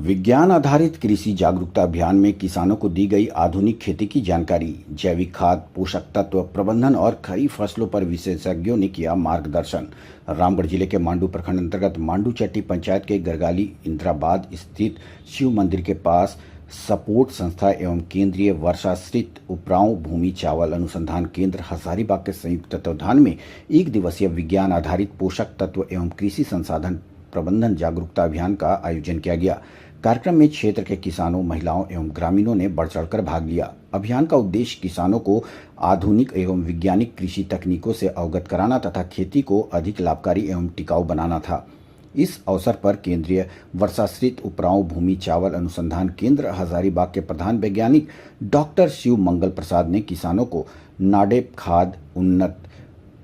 विज्ञान आधारित कृषि जागरूकता अभियान में किसानों को दी गई आधुनिक खेती की जानकारी, जैविक खाद, पोषक तत्व प्रबंधन और खरीफ फसलों पर विशेषज्ञों ने किया मार्गदर्शन। रामगढ़ जिले के मांडू प्रखंड अंतर्गत मांडू चट्टी पंचायत के गरगाली इंदिराबाद स्थित शिव मंदिर के पास सपोर्ट संस्था एवं केंद्रीय वर्षाश्रित उपराव भूमि चावल अनुसंधान केंद्र हजारीबाग के संयुक्त तत्वाधान में एक दिवसीय विज्ञान आधारित पोषक तत्व एवं कृषि संसाधन प्रबंधन जागरूकता अभियान का आयोजन किया गया। कार्यक्रम में क्षेत्र के किसानों, महिलाओं एवं ग्रामीणों ने बढ़ चढ़कर भाग लिया। अभियान का उद्देश्य किसानों को आधुनिक एवं वैज्ञानिक कृषि तकनीकों से अवगत कराना तथा खेती को अधिक लाभकारी एवं टिकाऊ बनाना था। इस अवसर पर केंद्रीय वर्षाश्रित उपराव भूमि चावल अनुसंधान केंद्र हजारीबाग के प्रधान वैज्ञानिक डॉक्टर शिव मंगल प्रसाद ने किसानों को नाडेप खाद, उन्नत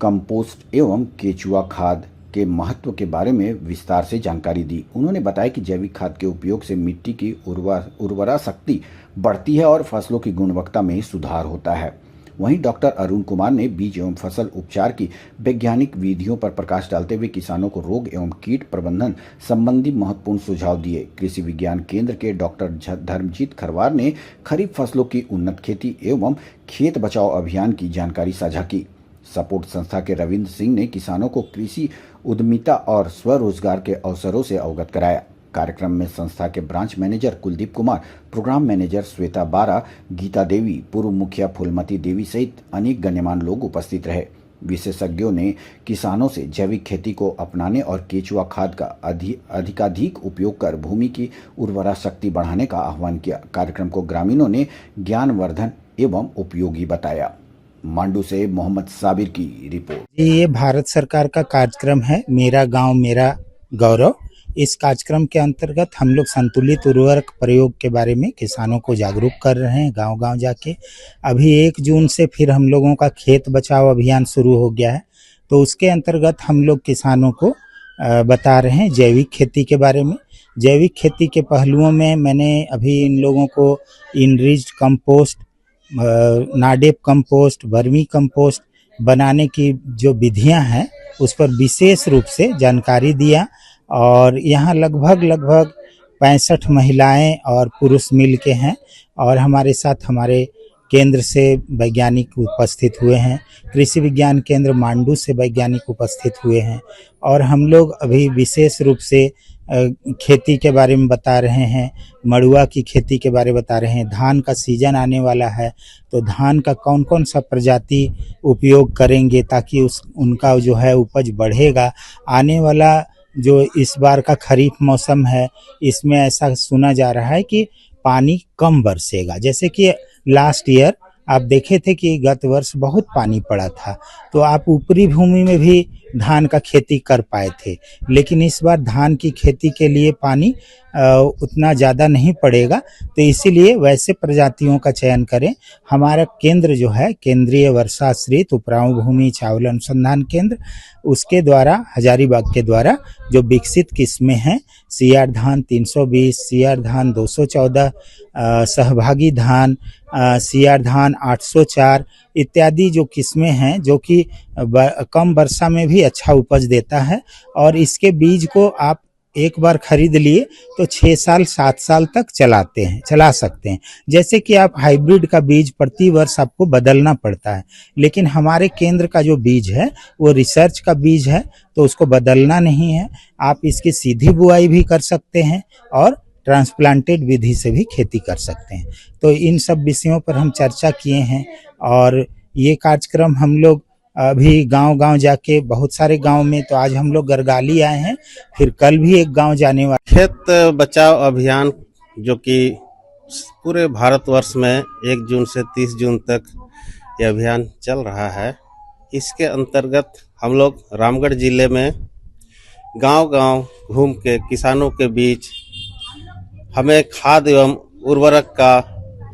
कंपोस्ट एवं केचुआ खाद के महत्व के बारे में विस्तार से जानकारी दी। उन्होंने बताया कि जैविक खाद के उपयोग से मिट्टी की उर्वरा शक्ति बढ़ती है और फसलों की गुणवत्ता में सुधार होता है। वहीं डॉक्टर अरुण कुमार ने बीज एवं फसल उपचार की वैज्ञानिक विधियों पर प्रकाश डालते हुए किसानों को रोग एवं कीट प्रबंधन संबंधी महत्वपूर्ण सुझाव दिए। कृषि विज्ञान केंद्र के डॉक्टर धर्मजीत खरवार ने खरीफ फसलों की उन्नत खेती एवं खेत बचाओ अभियान की जानकारी साझा की। सपोर्ट संस्था के रविंद्र सिंह ने किसानों को कृषि उद्यमिता और स्वरोजगार के अवसरों से अवगत कराया। कार्यक्रम में संस्था के branch manager Kuldeep Kumar, programme manager Shweta Bara, Geeta देवी, पूर्व मुखिया फूलमती देवी सहित अनेक गण्यमान्य लोग उपस्थित रहे। विशेषज्ञों ने किसानों से जैविक खेती को अपनाने और केचुआ खाद का अधिकाधिक उपयोग कर भूमि की उर्वरा शक्ति बढ़ाने का आह्वान किया। कार्यक्रम को ग्रामीणों ने ज्ञानवर्धन एवं उपयोगी बताया। मांडू से मोहम्मद साबिर की रिपोर्ट। ये भारत सरकार का कार्यक्रम है मेरा गांव मेरा गौरव। इस कार्यक्रम के अंतर्गत हम लोग संतुलित उर्वरक प्रयोग के बारे में किसानों को जागरूक कर रहे हैं गांव-गांव जाके। अभी 1 जून से फिर हम लोगों का खेत बचाओ अभियान शुरू हो गया है, तो उसके अंतर्गत हम लोग किसानों को बता रहे हैं जैविक खेती के बारे में। जैविक खेती के पहलुओं में मैंने अभी इन लोगों को enriched compost, NADEP compost, vermi compost बनाने की जो विधियां हैं उस पर विशेष रूप से जानकारी दिया और यहाँ लगभग 65 महिलाएं और पुरुष मिल के हैं और हमारे साथ हमारे केंद्र से वैज्ञानिक उपस्थित हुए हैं। कृषि विज्ञान केंद्र मांडू से वैज्ञानिक उपस्थित हुए हैं और हम लोग अभी विशेष रूप से खेती के बारे में बता रहे हैं, मड़ुआ की खेती के बारे में बता रहे हैं। धान का सीजन आने वाला है तो धान का कौन कौन सा प्रजाति उपयोग करेंगे ताकि उनका जो है उपज बढ़ेगा। आने वाला जो इस बार का खरीफ मौसम है इसमें ऐसा सुना जा रहा है कि पानी कम बरसेगा। जैसे कि लास्ट ईयर आप देखे थे कि गत वर्ष बहुत पानी पड़ा था तो आप ऊपरी भूमि में भी धान का खेती कर पाए थे, लेकिन इस बार धान की खेती के लिए पानी उतना ज़्यादा नहीं पड़ेगा, तो इसीलिए वैसे प्रजातियों का चयन करें। हमारा केंद्र जो है केंद्रीय वर्षाश्रित उपराव भूमि चावल अनुसंधान केंद्र, उसके द्वारा हजारीबाग के द्वारा जो विकसित किस्में हैं सीआर धान 320, सीआर धान 214, सहभागी धान, सीआर धान 804 इत्यादि जो किस्में हैं जो कि कम वर्षा में भी अच्छा उपज देता है और इसके बीज को आप एक बार खरीद लिए तो 6 साल 7 साल तक चला सकते हैं। जैसे कि आप हाइब्रिड का बीज प्रति वर्ष आपको बदलना पड़ता है, लेकिन हमारे केंद्र का जो बीज है वो रिसर्च का बीज है तो उसको बदलना नहीं है। आप इसकी सीधी बुआई भी कर सकते हैं और ट्रांसप्लांटेड विधि से भी खेती कर सकते हैं। तो इन सब विषयों पर हम चर्चा किए हैं और ये कार्यक्रम हम लोग अभी गांव-गांव जाके बहुत सारे गांव में, तो आज हम लोग गरगाली आए हैं, फिर कल भी एक गांव जाने वाले। खेत बचाओ अभियान जो कि पूरे भारतवर्ष में 1 जून से 30 जून तक ये अभियान चल रहा है। इसके अंतर्गत हम लोग रामगढ़ जिले में गांव-गांव घूम के किसानों के बीच हमें खाद एवं उर्वरक का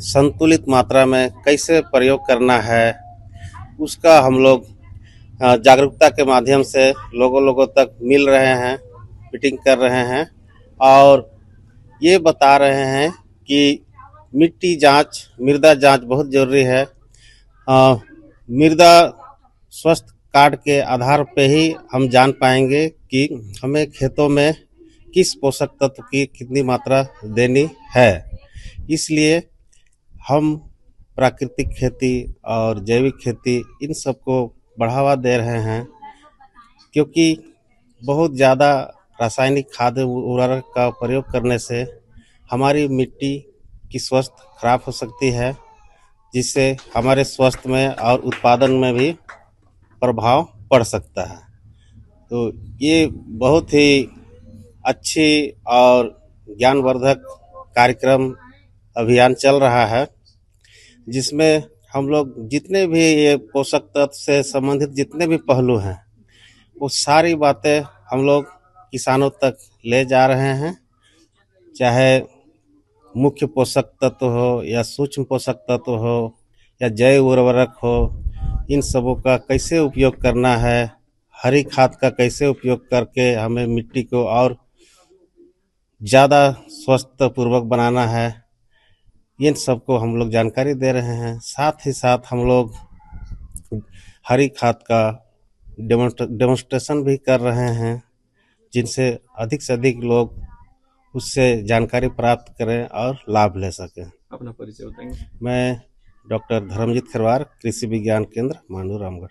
संतुलित मात्रा में कैसे प्रयोग करना है उसका हम लोग जागरूकता के माध्यम से लोगों तक मिल रहे हैं, मीटिंग कर रहे हैं और ये बता रहे हैं कि मिट्टी जांच, मृदा जांच बहुत ज़रूरी है। मृदा स्वस्थ कार्ड के आधार पे ही हम जान पाएंगे कि हमें खेतों में किस पोषक तत्व की कितनी मात्रा देनी है। इसलिए हम प्राकृतिक खेती और जैविक खेती इन सबको बढ़ावा दे रहे हैं, क्योंकि बहुत ज़्यादा रासायनिक खाद उर्वरक का प्रयोग करने से हमारी मिट्टी की स्वास्थ्य खराब हो सकती है, जिससे हमारे स्वास्थ्य में और उत्पादन में भी प्रभाव पड़ सकता है। तो ये बहुत ही अच्छी और ज्ञानवर्धक कार्यक्रम अभियान चल रहा है, जिसमें हम लोग जितने भी ये पोषक तत्व से संबंधित जितने भी पहलू हैं, वो सारी बातें हम लोग किसानों तक ले जा रहे हैं। चाहे मुख्य पोषक तत्व हो या सूक्ष्म पोषक तत्व हो या जैव उर्वरक हो, इन सबों का कैसे उपयोग करना है, हरी खाद का कैसे उपयोग करके हमें मिट्टी को और ज़्यादा स्वस्थ पूर्वक बनाना है, इन सबको हम लोग जानकारी दे रहे हैं। साथ ही साथ हम लोग हरी खाद का डेमोन्स्ट्रेशन भी कर रहे हैं, जिनसे अधिक से अधिक लोग उससे जानकारी प्राप्त करें और लाभ ले सकें। अपना परिचय बताएंगे? मैं डॉक्टर धर्मजीत खरवार, कृषि विज्ञान केंद्र मांडू रामगढ़।